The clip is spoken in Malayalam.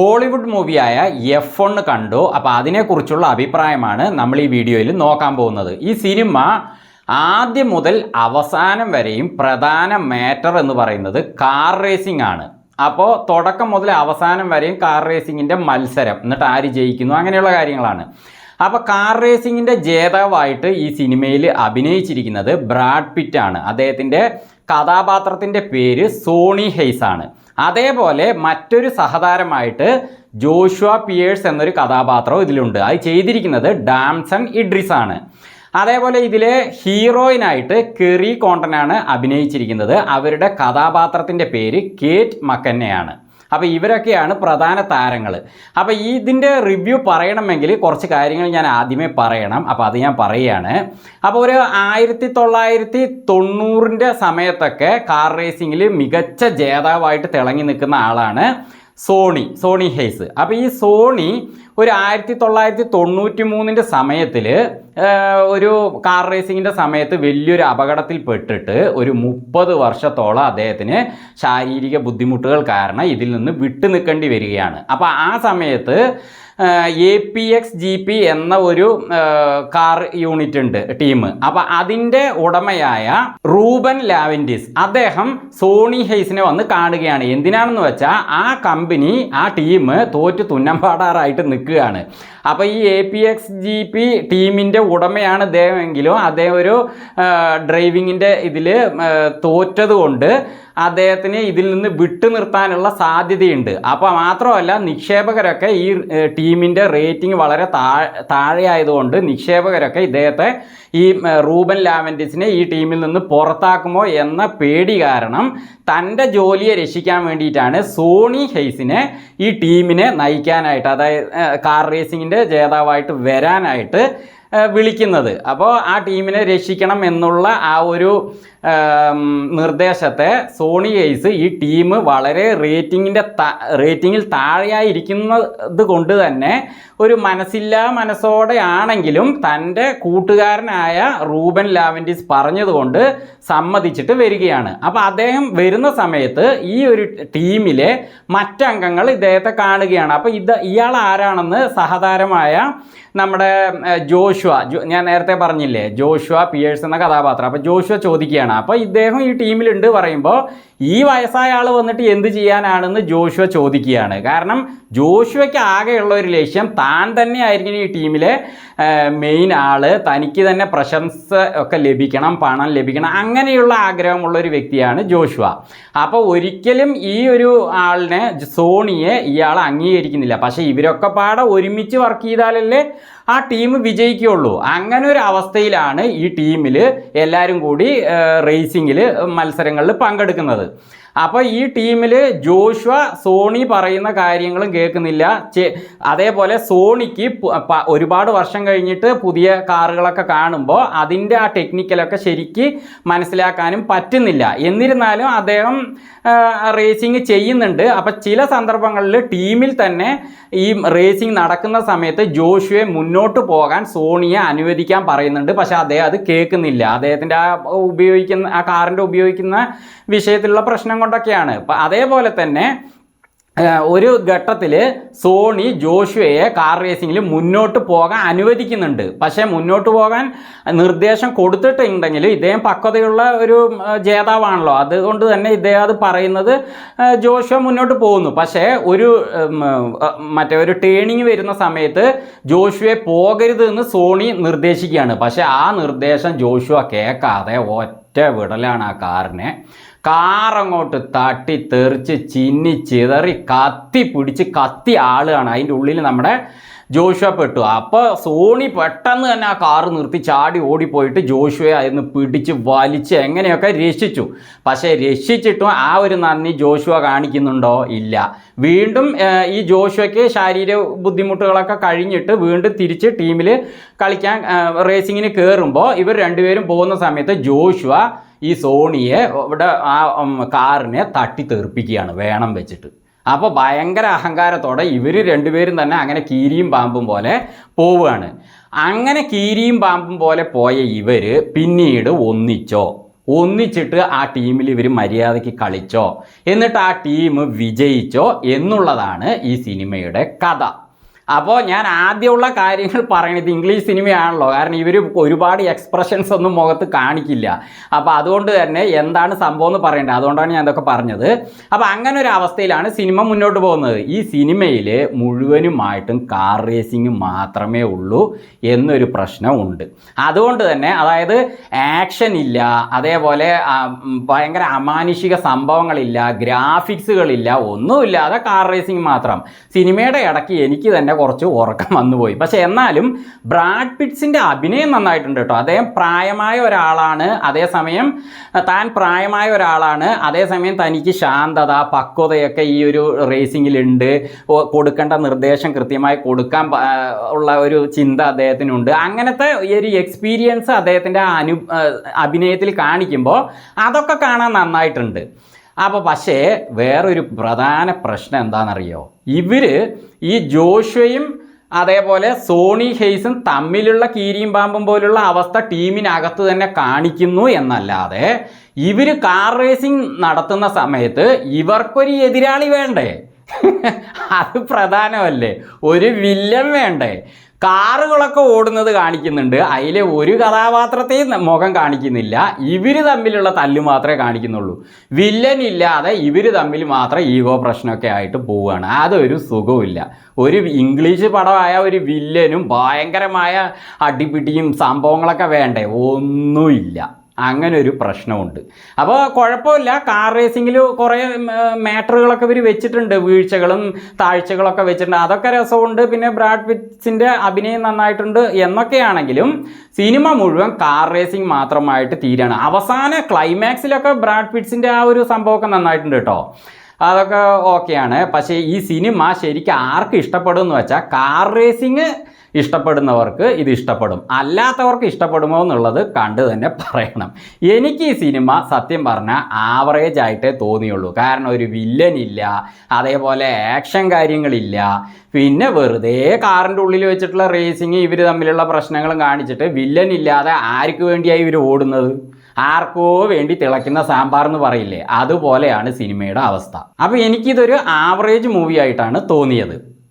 ഹോളിവുഡ് മൂവിയായ F1 കണ്ടു. അപ്പോൾ അതിനെക്കുറിച്ചുള്ള അഭിപ്രായമാണ് നമ്മൾ ഈ വീഡിയോയിൽ നോക്കാൻ പോകുന്നത്. ഈ സിനിമ ആദ്യം മുതൽ അവസാനം വരെയും പ്രധാന മാറ്റർ എന്ന് പറയുന്നത് കാർ റേസിംഗ് ആണ്. അപ്പോൾ തുടക്കം മുതൽ അവസാനം വരെയും കാർ റേസിങ്ങിൻ്റെ മത്സരം, എന്നിട്ട് ആര് ജയിക്കുന്നു, അങ്ങനെയുള്ള കാര്യങ്ങളാണ്. അപ്പോൾ കാർ റേസിങ്ങിൻ്റെ ജേതാവായിട്ട് ഈ സിനിമയിൽ അഭിനയിച്ചിരിക്കുന്നത് ബ്രാഡ് പിറ്റ് ആണ്. അദ്ദേഹത്തിൻ്റെ കഥാപാത്രത്തിൻ്റെ പേര് സോണി ഹെയ്സ് ആണ്. അതേപോലെ മറ്റൊരു സഹതാരമായിട്ട് ജോഷുവ പിയേഴ്സ് എന്നൊരു കഥാപാത്രവും ഇതിലുണ്ട്. അത് ചെയ്തിരിക്കുന്നത് ഡാംസൺ ഇഡ്രിസ് ആണ്. അതേപോലെ ഇതിലെ ഹീറോയിനായിട്ട് കെറി കോണ്ടനാണ് അഭിനയിച്ചിരിക്കുന്നത്. അവരുടെ കഥാപാത്രത്തിൻ്റെ പേര് കേറ്റ് മക്കന്നെയാണ്. അപ്പോൾ ഇവരൊക്കെയാണ് പ്രധാന താരങ്ങൾ. അപ്പോൾ ഇതിൻ്റെ റിവ്യൂ പറയണമെങ്കിൽ കുറച്ച് കാര്യങ്ങൾ ഞാൻ ആദ്യമേ പറയണം. അപ്പോൾ അത് ഞാൻ പറയുകയാണ്. അപ്പോൾ ഒരു 1990 സമയത്തൊക്കെ കാർ റേസിങ്ങിൽ മികച്ച ജേതാവായിട്ട് തിളങ്ങി നിൽക്കുന്ന ആളാണ് സോണി ഹെയ്സ്. അപ്പോൾ ഈ സോണി ഒരു 1993 സമയത്തിൽ ഒരു കാർ റേസിങ്ങിൻ്റെ സമയത്ത് വലിയൊരു അപകടത്തിൽ പെട്ടിട്ട് ഒരു 30 വർഷത്തോളം അദ്ദേഹത്തിന് ശാരീരിക ബുദ്ധിമുട്ടുകൾ കാരണം ഇതിൽ നിന്ന് വിട്ടു നിൽക്കേണ്ടി വരികയാണ്. അപ്പോൾ ആ സമയത്ത് APX-GP എന്ന ഒരു കാർ യൂണിറ്റ് ഉണ്ട്, ടീം. അപ്പോൾ അതിൻ്റെ ഉടമയായ റൂബൻ ലാവൻഡിസ് അദ്ദേഹം സോണി ഹെയ്സിനെ വന്ന് കാണുകയാണ്. എന്തിനാണെന്ന് വെച്ചാൽ ആ കമ്പനി, ആ ടീം തോറ്റു തുന്നമ്പാടാറായിട്ട് നിൽക്കുകയാണ്. അപ്പോൾ ഈ APX-GP ടീമിൻ്റെ ഉടമയാണ് അദ്ദേഹമെങ്കിലും അദ്ദേഹം ഒരു ഡ്രൈവിങ്ങിൻ്റെ ഇതിൽ തോറ്റതുകൊണ്ട് അദ്ദേഹത്തിന് ഇതിൽ നിന്ന് വിട്ടു നിർത്താനുള്ള സാധ്യതയുണ്ട്. അപ്പോൾ മാത്രമല്ല, നിക്ഷേപകരൊക്കെ ഈ ടീമിൻ്റെ റേറ്റിംഗ് വളരെ താഴെയായതുകൊണ്ട് നിക്ഷേപകരൊക്കെ ഇദ്ദേഹത്തെ, ഈ റൂബൻ ലാവൻഡിസിനെ ഈ ടീമിൽ നിന്ന് പുറത്താക്കുമോ എന്ന പേടി കാരണം തൻ്റെ ജോലിയെ രക്ഷിക്കാൻ വേണ്ടിയിട്ടാണ് സോണി ഹെയ്സിനെ ഈ ടീമിനെ നയിക്കാനായിട്ട്, അതായത് കാർ റേസിങ്ങിൻ്റെ ജേതാവായിട്ട് വരാനായിട്ട് വിളിക്കുന്നത്. അപ്പോൾ ആ ടീമിനെ രക്ഷിക്കണം എന്നുള്ള ആ ഒരു നിർദ്ദേശത്തെ സോണി ഹെയ്സ്, ഈ ടീം വളരെ റേറ്റിങ്ങിൽ താഴെയായിരിക്കുന്നത് കൊണ്ട് തന്നെ ഒരു മനസ്സോടെ ആണെങ്കിലും തൻ്റെ കൂട്ടുകാരനായ റൂബൻ ലാവൻഡിസ് പറഞ്ഞതുകൊണ്ട് സമ്മതിച്ചിട്ട് വരികയാണ്. അപ്പോൾ അദ്ദേഹം വരുന്ന സമയത്ത് ഈ ഒരു ടീമിലെ മറ്റംഗങ്ങൾ ഇദ്ദേഹത്തെ കാണുകയാണ്. അപ്പോൾ ഇയാൾ ആരാണെന്ന് സഹതാരമായ നമ്മുടെ ഞാൻ നേരത്തെ പറഞ്ഞില്ലേ, ജോഷുവ പിയേഴ്സ് എന്ന കഥാപാത്രം. അപ്പോൾ ജോഷുവ ചോദിക്കുകയാണ്, അപ്പോൾ ഇദ്ദേഹം ഈ ടീമിലുണ്ട് പറയുമ്പോൾ ഈ വയസ്സായ ആൾ വന്നിട്ട് എന്ത് ചെയ്യാനാണെന്ന് ജോഷുവ ചോദിക്കുകയാണ്. കാരണം ജോഷുവയ്ക്ക് ആകെയുള്ള ഒരു ലക്ഷ്യം താൻ തന്നെ ആയിരിക്കും ഈ ടീമിലെ മെയിൻ ആൾ, തനിക്ക് തന്നെ പ്രശംസ ഒക്കെ ലഭിക്കണം, പണം ലഭിക്കണം, അങ്ങനെയുള്ള ആഗ്രഹമുള്ള ഒരു വ്യക്തിയാണ് ജോഷുവ. അപ്പോൾ ഒരിക്കലും ഈ ഒരു ആളിനെ, സോണിയെ, ഇയാൾ അംഗീകരിക്കുന്നില്ല. പക്ഷേ ഇവരൊക്കെ പാടെ ഒരുമിച്ച് വർക്ക് ചെയ്താലല്ലേ ആ ടീം വിജയിക്കുകയുള്ളൂ. അങ്ങനെ ഒരു അവസ്ഥയിലാണ് ഈ ടീമിൽ എല്ലാവരും കൂടി റേസിങ്ങിൽ മത്സരങ്ങളിൽ പങ്കെടുക്കുന്നത്. അപ്പോൾ ഈ ടീമിൽ ജോഷുവ സോണി പറയുന്ന കാര്യങ്ങളും കേൾക്കുന്നില്ല. അതേപോലെ സോണിക്ക് ഒരുപാട് വർഷം കഴിഞ്ഞിട്ട് പുതിയ കാറുകളൊക്കെ കാണുമ്പോൾ അതിൻ്റെ ആ ടെക്നിക്കലൊക്കെ ശരിക്ക് മനസ്സിലാക്കാനും പറ്റുന്നില്ല. എന്നിരുന്നാലും അദ്ദേഹം റേസിങ് ചെയ്യുന്നുണ്ട്. അപ്പം ചില സന്ദർഭങ്ങളിൽ ടീമിൽ തന്നെ ഈ റേസിംഗ് നടക്കുന്ന സമയത്ത് ജോഷുവെ മുന്നോട്ട് പോകാൻ സോണിയെ അനുവദിക്കാൻ പറയുന്നുണ്ട്. പക്ഷെ അദ്ദേഹം അത് കേൾക്കുന്നില്ല. അദ്ദേഹത്തിൻ്റെ ആ കാറിൻ്റെ ഉപയോഗിക്കുന്ന വിഷയത്തിലുള്ള പ്രശ്നം കൊണ്ടൊക്കെയാണ്. അതേപോലെ തന്നെ ഒരു ഘട്ടത്തിൽ സോണി ജോഷുവയെ കാർ റേസിങ്ങിൽ മുന്നോട്ട് പോകാൻ അനുവദിക്കുന്നുണ്ട്. പക്ഷേ മുന്നോട്ട് പോകാൻ നിർദ്ദേശം കൊടുത്തിട്ടുണ്ടെങ്കിൽ ഇദ്ദേഹം പക്വതയുള്ള ഒരു ജേതാവാണല്ലോ, അതുകൊണ്ട് തന്നെ ഇദ്ദേഹം അത് പറയുന്നത് ജോഷുവ മുന്നോട്ട് പോകുന്നു. പക്ഷേ ഒരു ടേണിങ് വരുന്ന സമയത്ത് ജോഷുവയെ പോകരുത് എന്ന് സോണി നിർദ്ദേശിക്കുകയാണ്. പക്ഷേ ആ നിർദ്ദേശം ജോഷുവ കേൾക്കാതെ ഒറ്റ വിടലാണ് ആ കാറിനെ. കാറങ്ങോട്ട് തട്ടി തെറിച്ച് ചിന്നി ചിതറി കത്തി ആളുകയാണ്. അതിൻ്റെ ഉള്ളിൽ നമ്മുടെ ജോഷുവ പെട്ടു. അപ്പോൾ സോണി പെട്ടെന്ന് തന്നെ ആ കാറ് നിർത്തി ചാടി ഓടിപ്പോയിട്ട് ജോഷുവയെ അതിന് പിടിച്ച് വലിച്ച് എങ്ങനെയൊക്കെ രക്ഷിച്ചു. പക്ഷേ രക്ഷിച്ചിട്ടും ആ ഒരു നന്ദി ജോഷുവ കാണിക്കുന്നുണ്ടോ? ഇല്ല. വീണ്ടും ഈ ജോഷുവയ്ക്ക് ശാരീരിക ബുദ്ധിമുട്ടുകളൊക്കെ കഴിഞ്ഞിട്ട് വീണ്ടും തിരിച്ച് ടീമിൽ കളിക്കാൻ റേസിങ്ങിന് കയറുമ്പോൾ ഇവർ രണ്ടുപേരും പോകുന്ന സമയത്ത് ജോഷുവ ഈ സോണിയെ ഇവിടെ ആ കാറിനെ തട്ടി തെറിപ്പിക്കുകയാണ് വേണം വെച്ചിട്ട്. അപ്പോൾ ഭയങ്കര അഹങ്കാരത്തോടെ ഇവർ രണ്ടുപേരും തന്നെ അങ്ങനെ കീരിയും പാമ്പും പോലെ പോവുകയാണ്. അങ്ങനെ കീരിയും പാമ്പും പോലെ പോയ ഇവർ പിന്നീട് ഒന്നിച്ചിട്ട് ആ ടീമിൽ ഇവർ മര്യാദയ്ക്ക് കളിച്ചോ, എന്നിട്ട് ആ ടീം വിജയിച്ചോ എന്നുള്ളതാണ് ഈ സിനിമയുടെ കഥ. അപ്പോൾ ഞാൻ ആദ്യമുള്ള കാര്യങ്ങൾ പറയുന്നത് ഇംഗ്ലീഷ് സിനിമയാണല്ലോ, കാരണം ഇവർ ഒരുപാട് എക്സ്പ്രഷൻസ് ഒന്നും മുഖത്ത് കാണിക്കില്ല. അപ്പോൾ അതുകൊണ്ട് തന്നെ എന്താണ് സംഭവം എന്ന് പറയേണ്ടത്, അതുകൊണ്ടാണ് ഞാൻ ഇതൊക്കെ പറഞ്ഞത്. അപ്പോൾ അങ്ങനെ ഒരു അവസ്ഥയിലാണ് സിനിമ മുന്നോട്ട് പോകുന്നത്. ഈ സിനിമയിൽ മുഴുവനുമായിട്ടും കാർ റേസിംഗ് മാത്രമേ ഉള്ളൂ എന്നൊരു പ്രശ്നമുണ്ട്. അതുകൊണ്ട് തന്നെ അതായത് ആക്ഷൻ ഇല്ല, അതേപോലെ ഭയങ്കര അമാനുഷിക സംഭവങ്ങളില്ല, ഗ്രാഫിക്സുകളില്ല, ഒന്നുമില്ലാതെ കാർ റേസിംഗ് മാത്രം. സിനിമയുടെ ഇടയ്ക്ക് എനിക്ക് തന്നെ കുറച്ച് ഉറക്കം വന്നുപോയി. പക്ഷെ എന്നാലും ബ്രാഡ് പിറ്റ്സിൻ്റെ അഭിനയം നന്നായിട്ടുണ്ട് കേട്ടോ. അദ്ദേഹം പ്രായമായ ഒരാളാണ്, അതേസമയം താൻ പ്രായമായ ഒരാളാണ്, അതേസമയം തനിക്ക് ശാന്തത പക്വതയൊക്കെ ഈ ഒരു റേസിങ്ങിലുണ്ട്. കൊടുക്കേണ്ട നിർദ്ദേശം കൃത്യമായി കൊടുക്കാൻ ഉള്ള ഒരു ചിന്ത അദ്ദേഹത്തിനുണ്ട്. അങ്ങനത്തെ ഒരു എക്സ്പീരിയൻസ് അദ്ദേഹത്തിൻ്റെ അഭിനയത്തിൽ കാണിക്കുമ്പോൾ അതൊക്കെ കാണാൻ നന്നായിട്ടുണ്ട്. അപ്പോൾ പക്ഷേ വേറൊരു പ്രധാന പ്രശ്നം എന്താണെന്നറിയോ, ഇവർ ഈ ജോഷുവയും അതേപോലെ സോണി ഹെയ്സും തമ്മിലുള്ള കീരിയും പാമ്പും പോലുള്ള അവസ്ഥ ടീമിനകത്ത് തന്നെ കാണിക്കുന്നു എന്നല്ലാതെ ഇവർ കാർ റേസിംഗ് നടത്തുന്ന സമയത്ത് ഇവർക്കൊരു എതിരാളി വേണ്ടേ? അത് പ്രധാനമല്ലേ, ഒരു വില്ലൻ വേണ്ടേ? കാറുകളൊക്കെ ഓടുന്നത് കാണിക്കുന്നുണ്ട്, അതിലെ ഒരു കഥാപാത്രത്തെയും മുഖം കാണിക്കുന്നില്ല. ഇവർ തമ്മിലുള്ള തല്ല് മാത്രമേ കാണിക്കുന്നുള്ളൂ. വില്ലൻ ഇല്ലാതെ ഇവർ തമ്മിൽ മാത്രം ഈഗോ പ്രശ്നമൊക്കെ ആയിട്ട് പോവുകയാണ്. അതൊരു സുഖമില്ല. ഒരു ഇംഗ്ലീഷ് പടമായ ഒരു വില്ലനും ഭയങ്കരമായ അടിപിടിയും സംഭവങ്ങളൊക്കെ വേണ്ടേ? ഒന്നുമില്ല. അങ്ങനെ ഒരു പ്രശ്നമുണ്ട്. അപ്പോൾ കുഴപ്പമില്ല, കാർ റേസിങ്ങിൽ കുറേ മാറ്ററുകളൊക്കെ ഇവർ വെച്ചിട്ടുണ്ട്, വീഴ്ചകളും താഴ്ചകളൊക്കെ വെച്ചിട്ടുണ്ട്, അതൊക്കെ രസമുണ്ട്. പിന്നെ ബ്രാഡ് പിറ്റ്സിൻ്റെ അഭിനയം നന്നായിട്ടുണ്ട് എന്നൊക്കെയാണെങ്കിലും സിനിമ മുഴുവൻ കാർ റേസിംഗ് മാത്രമായിട്ട് തീരാണ്. അവസാന ക്ലൈമാക്സിലൊക്കെ ബ്രാഡ് പിറ്റ്സിൻ്റെ ആ ഒരു സംഭവമൊക്കെ നന്നായിട്ടുണ്ട് കേട്ടോ, അതൊക്കെ ഓക്കെയാണ്. പക്ഷേ ഈ സിനിമ ശരിക്കും ആർക്ക് ഇഷ്ടപ്പെടും എന്ന് വെച്ചാൽ കാർ റേസിങ് ഇഷ്ടപ്പെടുന്നവർക്ക് ഇത് ഇഷ്ടപ്പെടും, അല്ലാത്തവർക്ക് ഇഷ്ടപ്പെടുമോ എന്നുള്ളത് കണ്ട് തന്നെ പറയണം. എനിക്ക് ഈ സിനിമ സത്യം പറഞ്ഞാൽ ആവറേജ് ആയിട്ടേ തോന്നിയുള്ളൂ. കാരണം ഒരു വില്ലൻ ഇല്ല, അതേപോലെ ആക്ഷൻ കാര്യങ്ങളില്ല, പിന്നെ വെറുതെ കാറിൻ്റെ ഉള്ളിൽ വെച്ചിട്ടുള്ള റേസിങ് ഇവർ തമ്മിലുള്ള പ്രശ്നങ്ങളും കാണിച്ചിട്ട് വില്ലൻ ഇല്ലാതെ ആർക്ക് വേണ്ടിയായി ഇവർ ഓടുന്നത്? ആർക്കോ വേണ്ടി തിളയ്ക്കുന്ന സാമ്പാർ എന്ന് പറയില്ലേ, അതുപോലെയാണ് സിനിമയുടെ അവസ്ഥ. അപ്പോൾ എനിക്കിതൊരു ആവറേജ് മൂവി ആയിട്ടാണ് തോന്നിയത്.